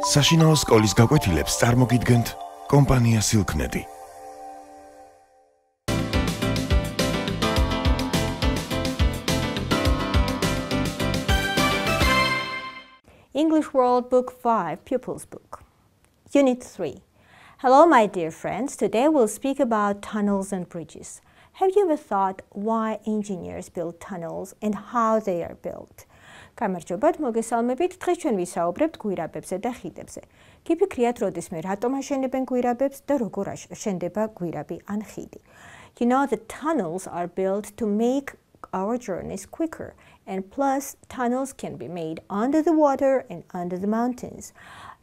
საშინაო სკოლის გაკვეთილებს წარმოგიდგენთ კომპანია Silknet. English World Book 5, Pupils Book. Unit 3. Hello, my dear friends. Today we'll speak about tunnels and bridges. Have you ever thought why engineers build tunnels and how they are built? გამარჯობათ, მოგესალმებით. დღეს ჩვენ ვისაუბრებთ გვირაბებზე და ხიდებზე. გიფიქრიათ, როდისმე რატომ აშენებენ გვირაბებს და როგორ აშენდება გვირაბი ან ხიდი. You know, the tunnels are built to make our journeys quicker, and plus tunnels can be made under the water and under the mountains.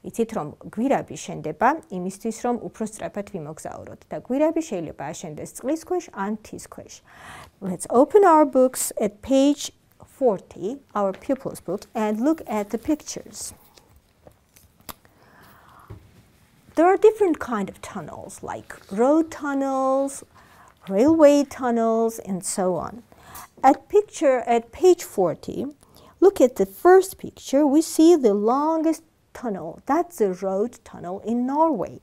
იცით რომ გვირაბი შენდება იმისთვის რომ უფრო სწრაფად ვიმოგზაუროთ და გვირაბი შეიძლება აშენდეს წყლის ქვეშ ან მთის ქვეშ. Let's open our books at page 40, our pupils book, and look at the pictures. There are different kinds of tunnels, like road tunnels, railway tunnels, and so on. At page 40, look at the first picture. We see the longest tunnel. That's the road tunnel in Norway.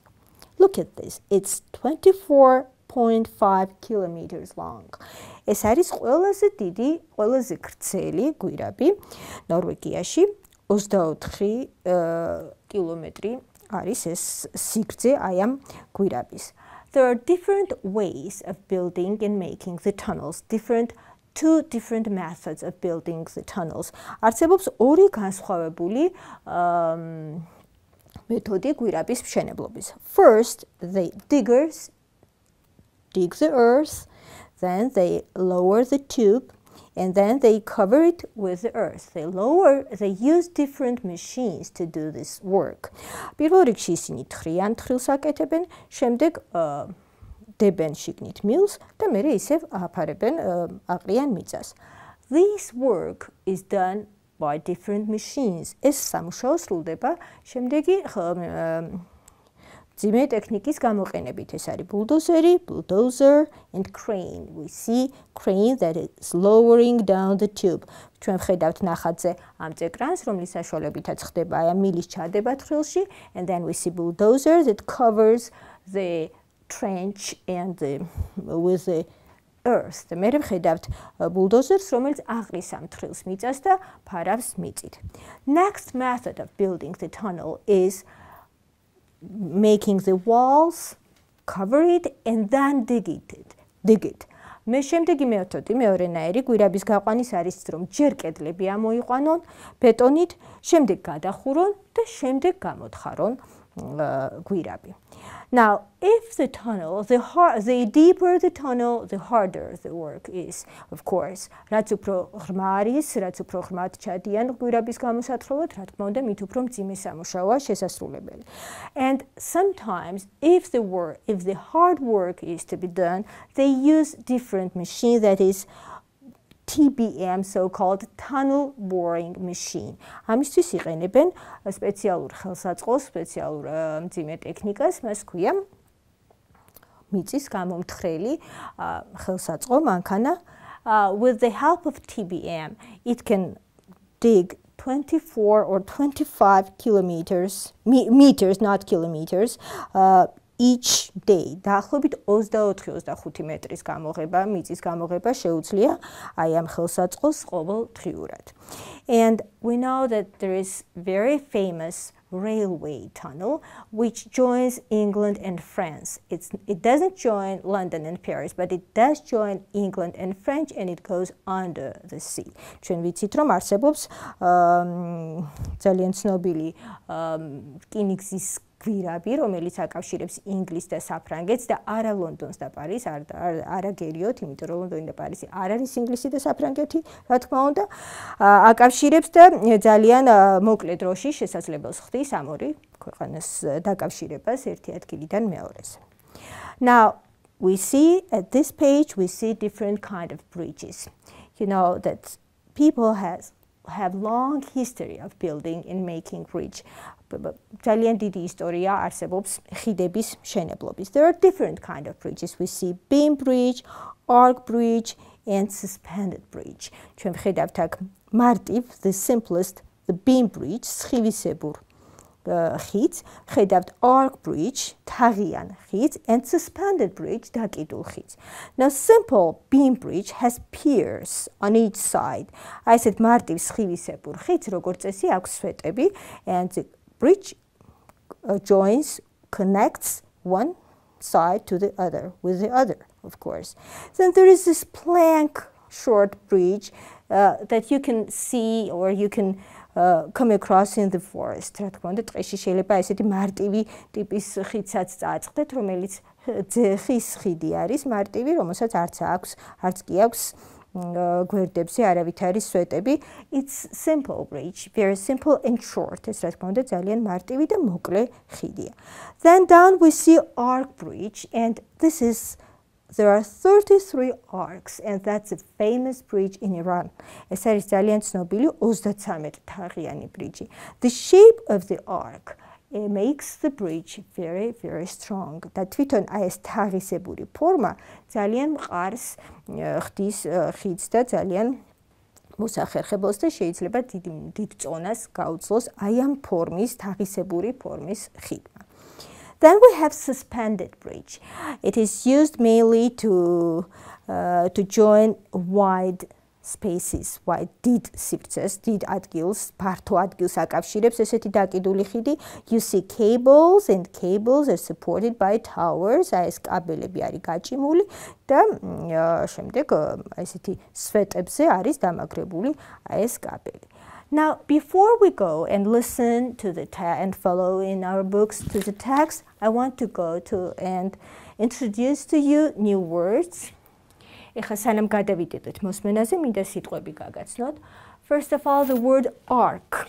Look at this. It's 24.5 kilometers long. ეს არის ყველაზე დიდი, ყველაზე გრძელი გვირაბი ნორვეგიაში. 24 კილომეტრი არის ეს სიგრძე აი ამ გვირაბის. There are different ways of building and making the tunnels, two different methods of building the tunnels. არსებობს ორი განსხვავებული მეთოდი გვირაბის მშენებლობის. First, the diggers dig the earth, then they lower the tube, and then they cover it with the earth. They use different machines to do this work. პირველ რიგში ისინი თხრიან თხრილს აკეთებენ, შემდეგ დებენ შიგნით მილს და მერე ისევ აფარებენ აყრიან მიწას. This work is done by different machines. ეს სამუშაო სრულდება შემდეგი ძიმე ტექნიკის გამოყენებით. ეს არის ბულდოზერი, bulldozer, and crane. We see crane that is lowering down the tube. ჩვენ ვხედავთ ნახატზე ამ წეკრანს, რომლის საშუალებითაც ხდება აი მილის ჩადება თხრილში, and then we see bulldozer that covers the trench and with the earth. და მე ვხედავთ bulldozer-ს, რომელიც აყრის ამ თხრილს მიწას და ფარავს მიწით. Next method of building the tunnel is making the walls, cover it, and then dig it. მე შემდეგი მეთოდი, მეორენაირი გვირაბის გაყვანის არის, რომ ჯერ კედლები ამოიყვანონ ბეტონით, შემდეგ გადახურონ და შემდეგ გამოთხარონ გვირაბი. Now, if the tunnel, the deeper the tunnel, the harder the work is, of course. რაც უფრო ღრმა არის, რაც უფრო ღრმად ჩადიან გვირაბის გამოსათხოვად, რა თქმა უნდა, მით უფრო მძიმე სამუშაოა შესასრულებელი. And sometimes, if the hard work is to be done, they use different machine that is TBM, so-called tunnel boring machine. ამისთვის იყენებენ სპეციალურ ხელსაწყოს, სპეციალურ მძიმე ტექნიკას, მას ქვია მიწის გამომთხრელი ხელსაწყო მანქანა. With the help of TBM, it can dig 24 or 25 meters, not kilometers, each day. დაახლოებით 24-25 მეტრის გამოღება, მიწის გამოღება შეუძლია აი ამ ხელსაწყოს ყოველდღიურად. And we know that there is very famous railway tunnel which joins England and France. It doesn't join London and Paris, but it does join England and France, and it goes under the sea. ჩვენ ვიცით რომ არსებობს ძალიან ცნობილი რკინიგზის გვირაბი, რომელიც აკავშირებს ინგლისს და საფრანგეთს და არა ლონდონს და პარიზს, არა გერიოთ, იმიტომ რომ ლონდონი და პარიზი არ არის ინგლისი და საფრანგეთი, რა თქმა უნდა, აკავშირებს და ძალიან მოკლე დროში შესაძლებელს ხდის ამ ორი ქვეყანას დაკავშირებას ერთი ადგილიდან მეორეზე. Now, we see at this page, we see different kind of bridges. You know that people have long history of building and making bridge. ძალიან დიდი ისტორია არსებობს ხიდების მშენებლობის. There are different kind of bridges. We see beam bridge, arc bridge, and suspended bridge. ჩვენ ვხედავთ აქ მარტივ, the simplest, the beam bridge, სხივისებურ ხიდს, ხედავთ arc bridge, თაღიან ხიდს, and suspended bridge, დაკიდულ ხიდს. Now simple beam bridge has piers on each side. აი ესეთ მარტივ სხივისებურ ხიდს, როგორც წესი, აქვს სვეტები, and the bridge joins, connects one side to the other, with the other, of course. Then there is this plank short bridge that you can see or you can come across in the forest. რა თქმა უნდა, ტყეში შეიძლება ესეთი მარტივი ტიპის ხიდსაც წააწყდეთ, რომელიც ხის ხიდი არის, მარტივი, რომელსაც არც კი აქვს გვერდებზე არავითარი სვეტები. It's simple bridge, very simple and short. ეს რა თქმა უნდა, ძალიან მარტივი და მოკლე ხიდია. Then down we see arc bridge, and there are 33 arcs, and that's a famous bridge in Iran. ეს არის ძალიან ცნობილი 33 თაღიანი bridge. The shape of the arc makes the bridge very, very strong. და თვითონ აი ეს თაღისებური ფორმა ძალიან მყარს ხდის ხიდს და ძალიან მოსახერხებელს და შეიძლება დიდ წონას გაუძლოს აი ამ ფორმის, თაღისებური ფორმის ხიდმა. Then we have suspended bridge. It is used mainly to join wide spaces, wide დიდ სივრცეს, დიდ ადგილს, ფართო ადგილს აკავშირებს ესეთი დაკიდული ხიდი. You see cables, and cables are supported by towers. აი ეს კაბელები არის გაჭიმული და შემდეგ ესეთი სვეტებზე არის დამაგრებული აი ეს კაბელი. Now, before we go and listen to the and follow in our books to the text, I want to go to and introduce to you new words. ეხლა სანამ გადავიდოდეთ მოსმენაზე, მინდა სიტყვები გაგაცნოთ. First of all, the word arc.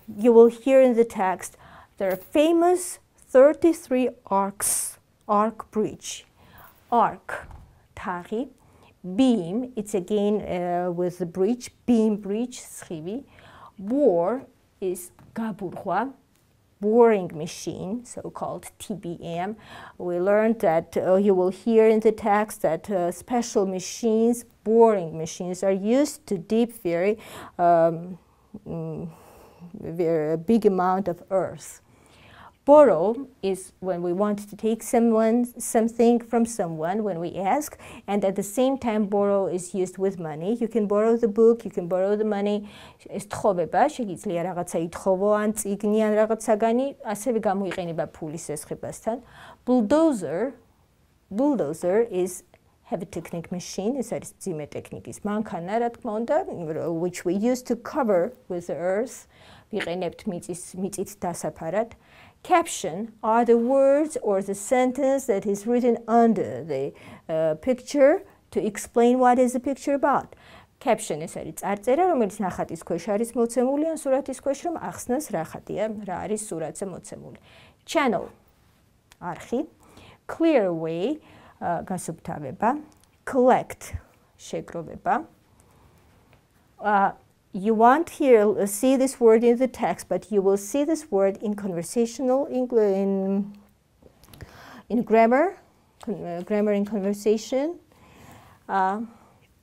You will hear in the text there are famous 33 arcs, arc bridge. Arc, თაღი. Beam, it's again with the bridge, beam bridge, სხივი. Bore is gabурღვა, boring machine, so-called TBM. We learned that you will hear in the text that special machines, boring machines, are used to deep very big amount of earth. Borrow is when we want to take something from someone, when we ask, and at the same time borrow is used with money. You can borrow the book, you can borrow the money. ეს თხოვება, შეიძლება რაღაცა ითხოვო, ან წიგნი, ან რაღაც საგანი, ასევე გამოიყენება ფულის ესხებასთან. Bulldozer is heavy technique machine, ეს არის ძიმე ტექნიკის მანქანა, რა თქმა უნდა, which we use to cover with the earth. ვიყენებთ მიწით დასაფარად. Caption are the words or the sentence that is written under the picture to explain what is the picture about. Caption is არის წარწერა, რომელიც ნახატის ქვეშ არის მოცემული, ან სურათის ქვეშ რომ ახსნას რა ხატია, რა არის სურათზე მოცემული. Channel არხი. Clear way გასუფთავება. Collect შეგროვება. You won't see this word in the text, but you will see this word in conversational in grammar in conversation.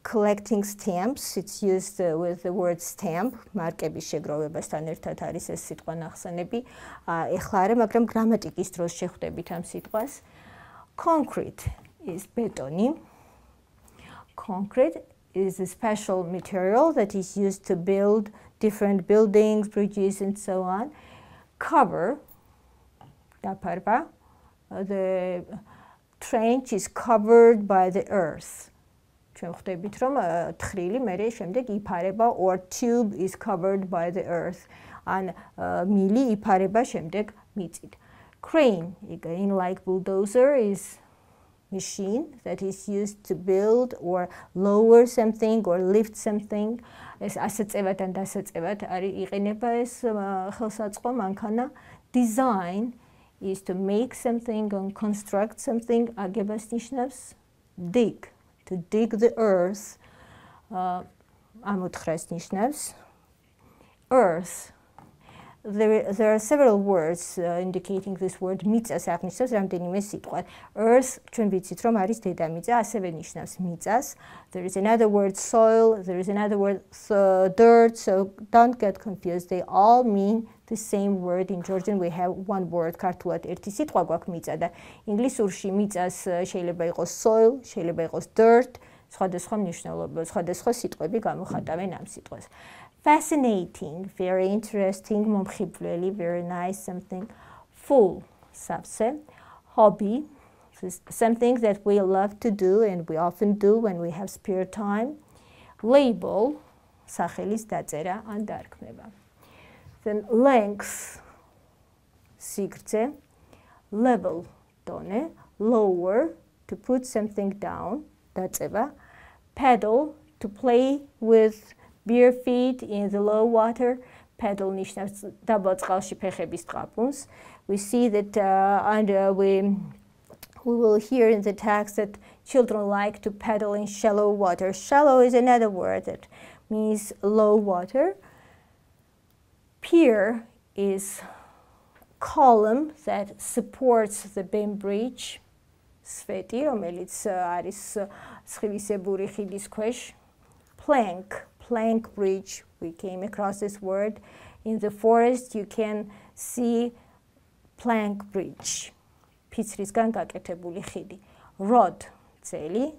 Collecting stamps, it's used with the word stamp. მარკების შეგროვებასთან ერთად არის ეს სიტყვა ნახსენები. ეხლა არა, მაგრამ გრამატიკის დროს შეხვდებით ამ სიტყვას. Concrete is ბეტონი. Concrete is a special material that is used to build different buildings, bridges, and so on. Cover, დაფარვა. The trench is covered by the earth. ჩვენ ხვდებით, რომ თხრილი მერე შემდეგ იფარება, or tube is covered by the earth. ან მილი იფარება შემდეგ მიწით. Crane, again like bulldozer, is machine that is used to build or lower something or lift something. ეს ასაწევად ან დასაწევად არის იყინება ეს ხელსაწყო მანქანა. Design is to make something and construct something. აგებას ნიშნავს. Dig, to dig the earth. ამოთხრას ნიშნავს. Earth, there are several words indicating this word მიწას აღნიშნავს რამდენიმე სიტყვა. Earth ჩვენ ვიცით რომ არის დედამიწა, ასევე ნიშნავს მიწას. There is another word soil, there is another word dirt, so don't get confused. They all mean the same word. In Georgian we have one word ქართულად ერთი სიტყვა გვაქვს მიწა და ინგლისურში მიწას შეიძლება იყოს soil, შეიძლება იყოს dirt, სხვადასხვა მნიშვნელობა, სხვადასხვა სიტყვები გამოხატავენ ამ სიტყვას. Fascinating, very interesting, მომხიბვლელი, very nice, something. Full, სავსე. Hobby, something that we love to do and we often do when we have spare time. Label, სახელის დაწერა ან დარქმევა. Then length, სიგრძე. Level, დონე. Lower, to put something down, დაწევა. Paddle, to play with bare feet in the low water. Paddle ნიშნავს დაბალ წყალში ფეხების ტყაპუნს. We see that we will hear in the text that children like to paddle in shallow water. Shallow is another word that means low water. Pier is column that supports the beam bridge. სვეტი, რომელიც არის სხივისებური ხიდის ქვეშ. Plank bridge, we came across this word. In the forest you can see plank bridge. ფიცრისგან გაკეთებული ხიდი. Rod, წელი.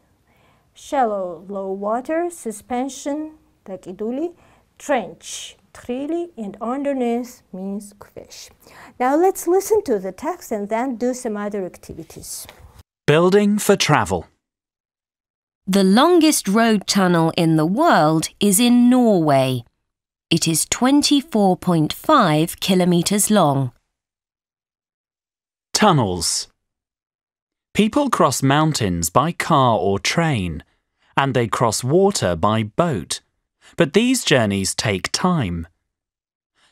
Shallow, low water. Suspension, დაკიდული. Trench, თხრილი, and underneath means ქვეშ. Now let's listen to the text and then do some other activities. Building for travel. The longest road tunnel in the world is in Norway. It is 24.5 kilometres long. Tunnels. People cross mountains by car or train, and they cross water by boat, but these journeys take time.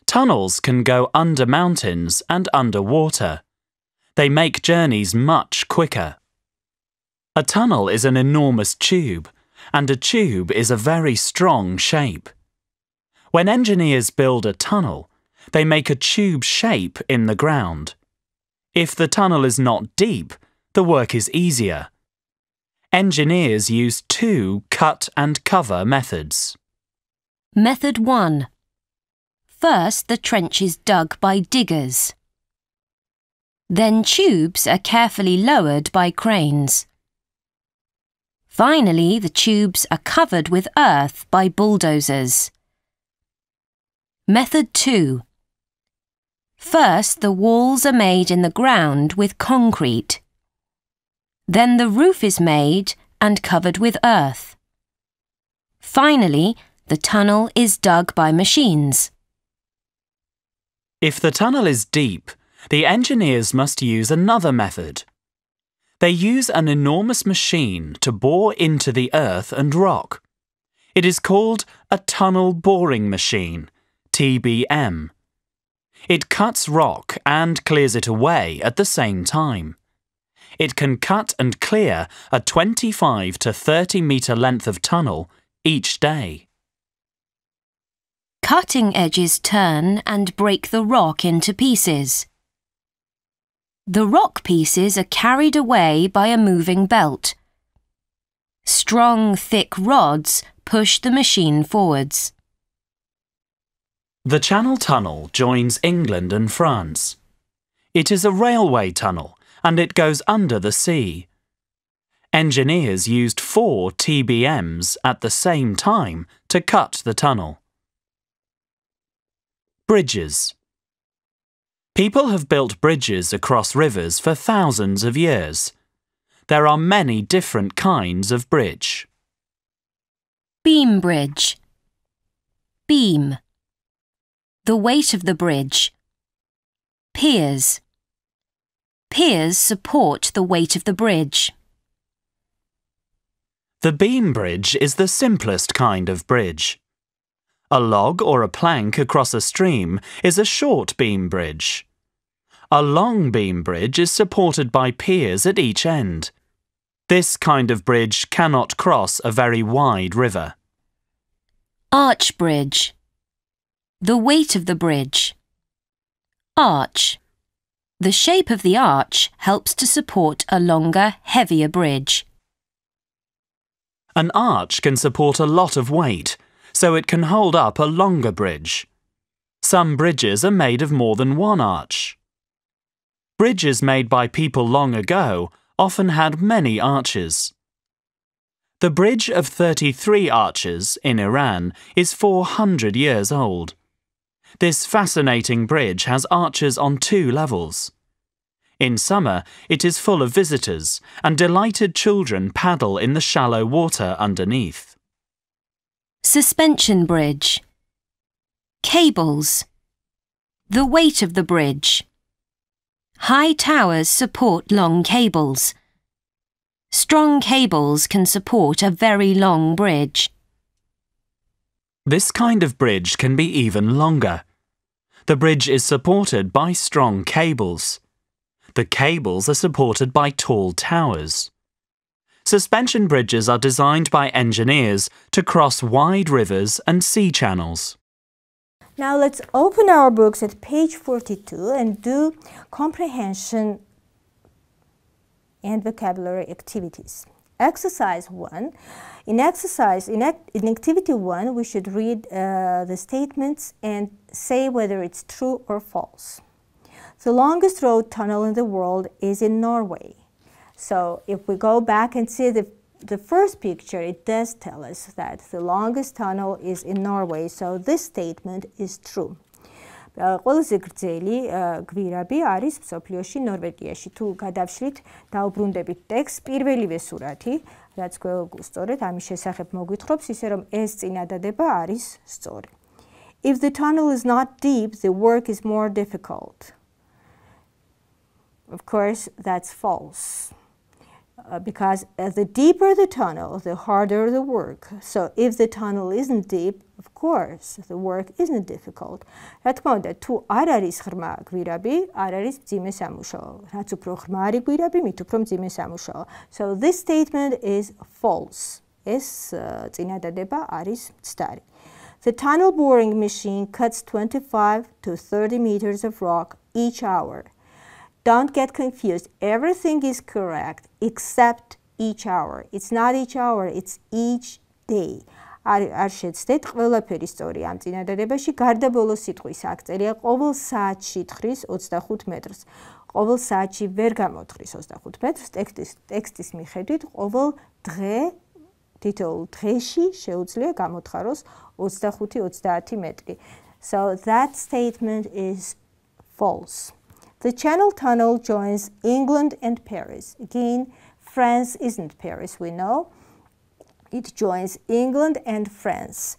Tunnels can go under mountains and under water. They make journeys much quicker. A tunnel is an enormous tube, and a tube is a very strong shape. When engineers build a tunnel, they make a tube shape in the ground. If the tunnel is not deep, the work is easier. Engineers use two cut and cover methods. Method 1. First, the trench is dug by diggers. Then tubes are carefully lowered by cranes. Finally, the tubes are covered with earth by bulldozers. Method 2. First, the walls are made in the ground with concrete. Then the roof is made and covered with earth. Finally, the tunnel is dug by machines. If the tunnel is deep, the engineers must use another method. They use an enormous machine to bore into the earth and rock. It is called a tunnel boring machine, TBM. It cuts rock and clears it away at the same time. It can cut and clear a 25 to 30 metre length of tunnel each day. Cutting edges turn and break the rock into pieces. The rock pieces are carried away by a moving belt. Strong, thick rods push the machine forwards. The Channel Tunnel joins England and France. It is a railway tunnel and it goes under the sea. Engineers used 4 TBMs at the same time to cut the tunnel. Bridges. People have built bridges across rivers for thousands of years. There are many different kinds of bridge. Beam bridge. Beam. The weight of the bridge. Piers. Piers support the weight of the bridge. The beam bridge is the simplest kind of bridge. A log or a plank across a stream is a short beam bridge. A long beam bridge is supported by piers at each end. This kind of bridge cannot cross a very wide river. Arch bridge. The weight of the bridge. Arch. The shape of the arch helps to support a longer, heavier bridge. An arch can support a lot of weight, so it can hold up a longer bridge. Some bridges are made of more than one arch. Bridges made by people long ago often had many arches. The Bridge of 33 Arches in Iran is 400 years old. This fascinating bridge has arches on 2 levels. In summer, it is full of visitors, and delighted children paddle in the shallow water underneath. Suspension bridge. Cables. The weight of the bridge. High towers support long cables. Strong cables can support a very long bridge. This kind of bridge can be even longer. The bridge is supported by strong cables. The cables are supported by tall towers. Suspension bridges are designed by engineers to cross wide rivers and sea channels. Now let's open our books at page 42 and do comprehension and vocabulary activities. Exercise 1. In activity 1, we should read the statements and say whether it's true or false. The longest road tunnel in the world is in Norway. So if we go back and see the first picture, it does tell us that the longest tunnel is in Norway. So this statement is true. ყველაზე გრძელი გვირაბი არის მსოფლიოში ნორვეგიაში. თუ გადავშლით, დაუბრუნდებით ტექსტს, პირველივე სურათი, რაც სწორედ ამის შესახებ მოგვითხობს, ისე რომ ეს წინადადება არის სწორი. If the tunnel is not deep, the work is more difficult. Of course, that's false. Because the deeper the tunnel, the harder the work. So if the tunnel isn't deep, of course, the work isn't difficult. რა თქმა უნდა, თუ არ არის ღრმა გვირაბი, არ არის მძიმე სამუშაო. რაც უფრო ღრმა არის გვირაბი, მით უფრო მძიმე სამუშაო. So this statement is false. ეს წინადადება არის მცდარი. The tunnel boring machine cuts 25 to 30 meters of rock each hour. Don't get confused. Everything is correct except each hour. It's not each hour, it's each day. არ შეცდეთ, ყველაფერი სწორია ამ წინადადებაში. გარდა ბოლო სიტყვის აქ წერია ყოველ საათში თხრის 25 მეტრს. ყოველ საათში ვერ გამოთხრის 25 მეტრს. ტექსტის მიხედვით ყოველ დღე თითოეულ დღეში შეუძლია გამოთხაროს 25-30 მეტრი. So that statement is false. The Channel Tunnel joins England and Paris. Again, France isn't Paris, we know. It joins England and France.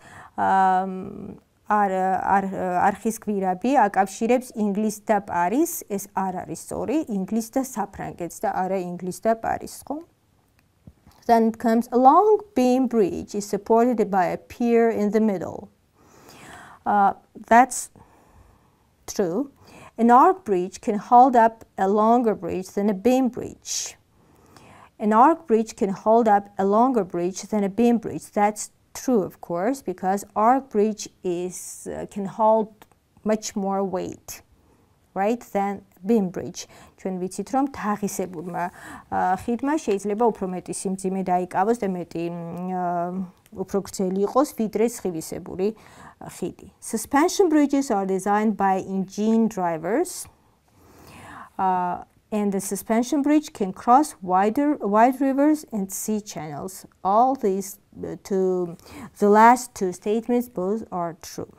არხის გვირაბი აკავშირებს ინგლისს და პარიზს. ეს არ არის სწორი. ინგლისს და საფრანგეთს და არა ინგლისს და პარიზს, ხო? Then it comes a long beam bridge is supported by a pier in the middle. That's true. An arc bridge can hold up a longer bridge than a beam bridge. An arc bridge can hold up a longer bridge than a beam bridge. That's true, of course, because arc bridge can hold much more weight, right, than beam bridge. ჩვენ ვიცით, რომ თაღისებურმა ხიდმა შეიძლება უფრო მეტი სიმძიმე დაიკავოს და მეტი უფრო გრძელი იყოს, ვიდრე სხივისებური ხიდი. Suspension bridges are designed by engine drivers. And the suspension bridge can cross wide rivers and sea channels. All these the last two statements both are true.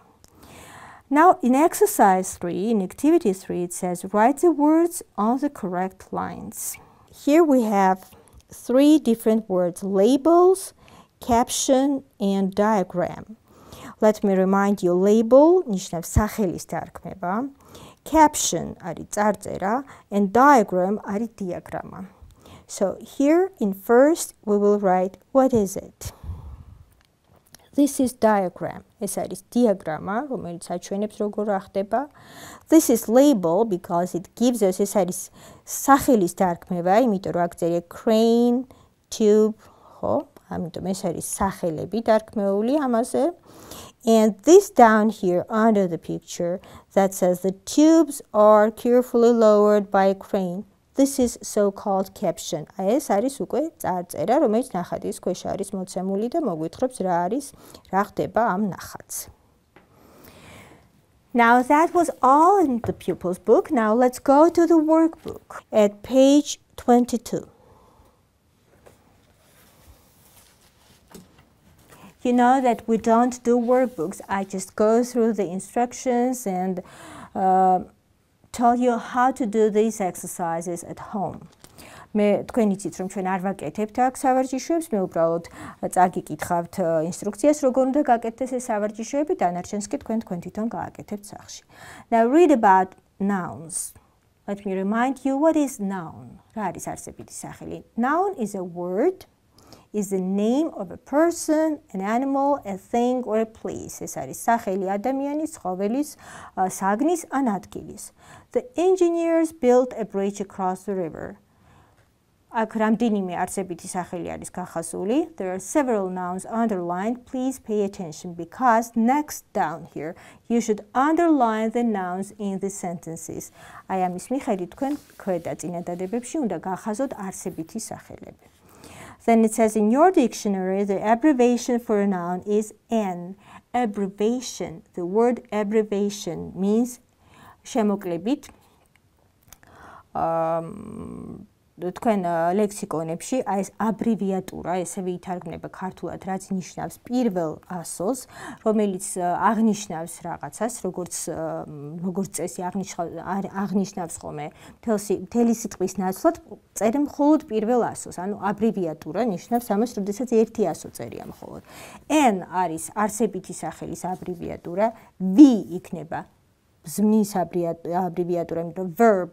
Now in exercise 3, in activity 3, it says write the words on the correct lines. Here we have 3 different words: labels, caption, and diagram. Let me remind you, label ნიშნავს სახელის დარქმება. Caption არის წარწერა and diagram არის diagram. So here in first we will write what is it. This is diagram. ეს არის diagram, რომელიც აჩვენებს როგორ ახდება. This is label because it gives us ეს არის სახელის დარქმება, იმიტომ რომ აქ წერია crane, tube, ხო? ამიტომ ეს არის სახელები დარქმეული ამაზე. And this down here under the picture that says the tubes are carefully lowered by a crane. This is so-called caption. ეს არის უკვე წარწერა, რომელიც ნახატის ქვეშ არის მოცემული და მოგვითხრობს რა ხდება ამ ნახატს. Now that was all in the pupil's book. Now let's go to the workbook at page 22. You know that we don't do workbooks. I just go through the instructions and tell you how to do these exercises at home. მე თქვენ იცით რომ ჩვენ არ ვაკეთებთ აქ სავარჯიშოებს, მე უბრალოდ წაგიკითხავთ ინსტრუქციას როგორ უნდა გაკეთდეს ეს სავარჯიშოები, დანარჩენს კი თქვენ თვითონ გააკეთებთ სახში. Now read about nouns. Let me remind you what is noun. რა არის არსებითი სახელი? Noun is a word, is the name of a person, an animal, a thing or a place. ეს არის სახელი ადამიანის, ცხოველის, საგნის ან ადგილის. The engineers built a bridge across the river. აქ რამდენიმე არსებითი სახელი არის გახაზული. There are several nouns underlined. Please pay attention because next down here you should underline the nouns in the sentences. აი ამის მიხედვით თქვენ ქვედა წინადადებებში უნდა გახაზოთ არსებითი სახელები. Then it says in your dictionary the abbreviation for a noun is N. Abbreviation. The word abbreviation means შემოკლებით თქვენ ლექსიკონებში აი ეს აბრივიატურა ესევე ითარგმნება ქართულად, რაც ნიშნავს პირველ ასოს, რომელიც აღნიშნავს რაღაცას, როგორც წესი აღნიშნავს ხოლმე მთელი სიტყვის ნაცვლად წერენ მხოლოდ პირველ ასოს, ანუ აბრივიატურა ნიშნავს ამას, როდესაც ერთი ასო წერია მხოლოდ. N არის არსებითი სახელის აბრივიატურა, V იქნება ზმნის აბრივიატურა, იმიტომ verb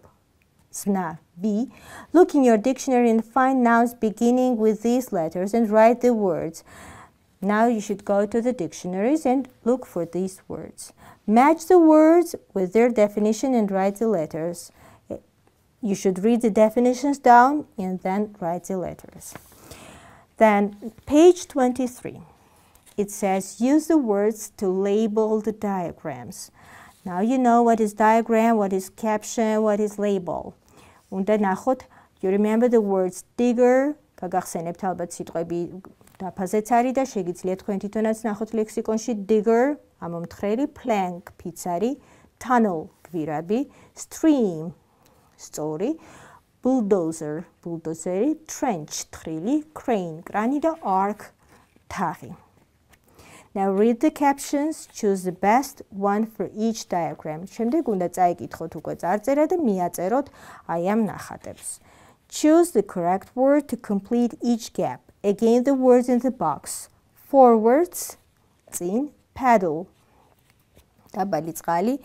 Sna, V. Look in your dictionary and find nouns beginning with these letters and write the words. Now you should go to the dictionaries and look for these words. Match the words with their definition and write the letters. You should read the definitions down and then write the letters. Then page 23. It says use the words to label the diagrams. Now you know what is diagram, what is caption, what is label. უნდა ნახოთ, you remember the words digger, გაგახსენებთ ალბათ სიტყვები დაფაზეც არის და შეგიძლიათ თქვენ თვითონაც ნახოთ ლექსიკონში digger, ამომთხრელი, plank, ფიცარი, tunnel, გვირაბი, stream, სწორი, bulldozer, ბულდოზერი, trench, თხრილი, crane, კრანი და arc, თაღი. Now read the captions, choose the best one for each diagram. შემდეგ უნდა წაიკითხოთ უკვე წარწერა და მიაწეროთ აი ამ ნახატებს. Choose the correct word to complete each gap. Again the words in the box. Forwards, წინ, paddle, დაბალი წყალი,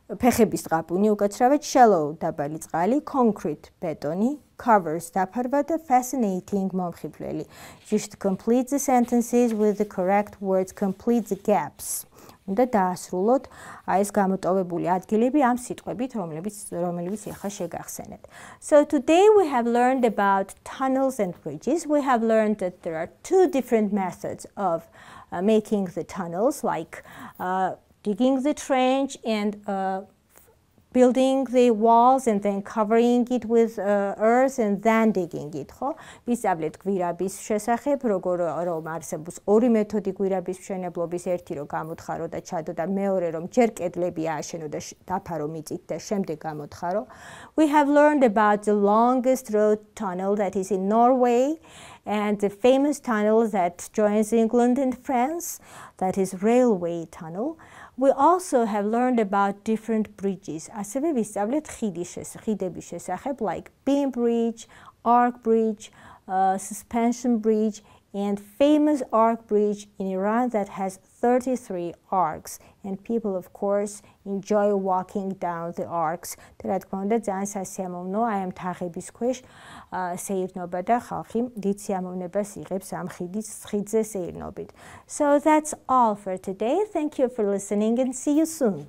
ფეხების წყაპუნი უკაცრავად, shallow, დაბალი წყალი, concrete, ბეტონი, covers, დაფარვა და fascinating, მომხიბვლელი. You should complete the sentences with the correct words, complete the gaps. უნდა დაასრულოთ აი ეს გამოტოვებული ადგილები ამ სიტყვებით, რომლებიც ახლა შეგახსენეთ. So today we have learned about tunnels and bridges. We have learned that there are two different methods of making the tunnels, like digging the trench and building the walls and then covering it with earth and then digging it. ხო? ვისწავლეთ გვირაბის შესახებ, როგორ რომ არსებობს ორი მეთოდი გვირაბის მშენებლობის, ერთი რომ გამოთხარო და ჩადო და მეორე რომ ჯერ კედლები ააშენო და დაფარო მიწით და შემდეგ გამოთხარო. We have learned about the longest road tunnel that is in Norway and the famous tunnel that joins England and France, that is railway tunnel. We also have learned about different bridges. ასევე ვისწავლეთ ხიდების შესახებ, like beam bridge, arc bridge, suspension bridge, and famous arc bridge in Iran that has 33 arcs. And people, of course, enjoy walking down the arcs. და რა თქმა უნდა, ძალიან სასიამოვნოა აი ამ თაღების ქვეშ სეირნობა და ხალხი დიდ სიამოვნებას იღებს ამ ხიდზე სეირნობით. So that's all for today. Thank you for listening and see you soon.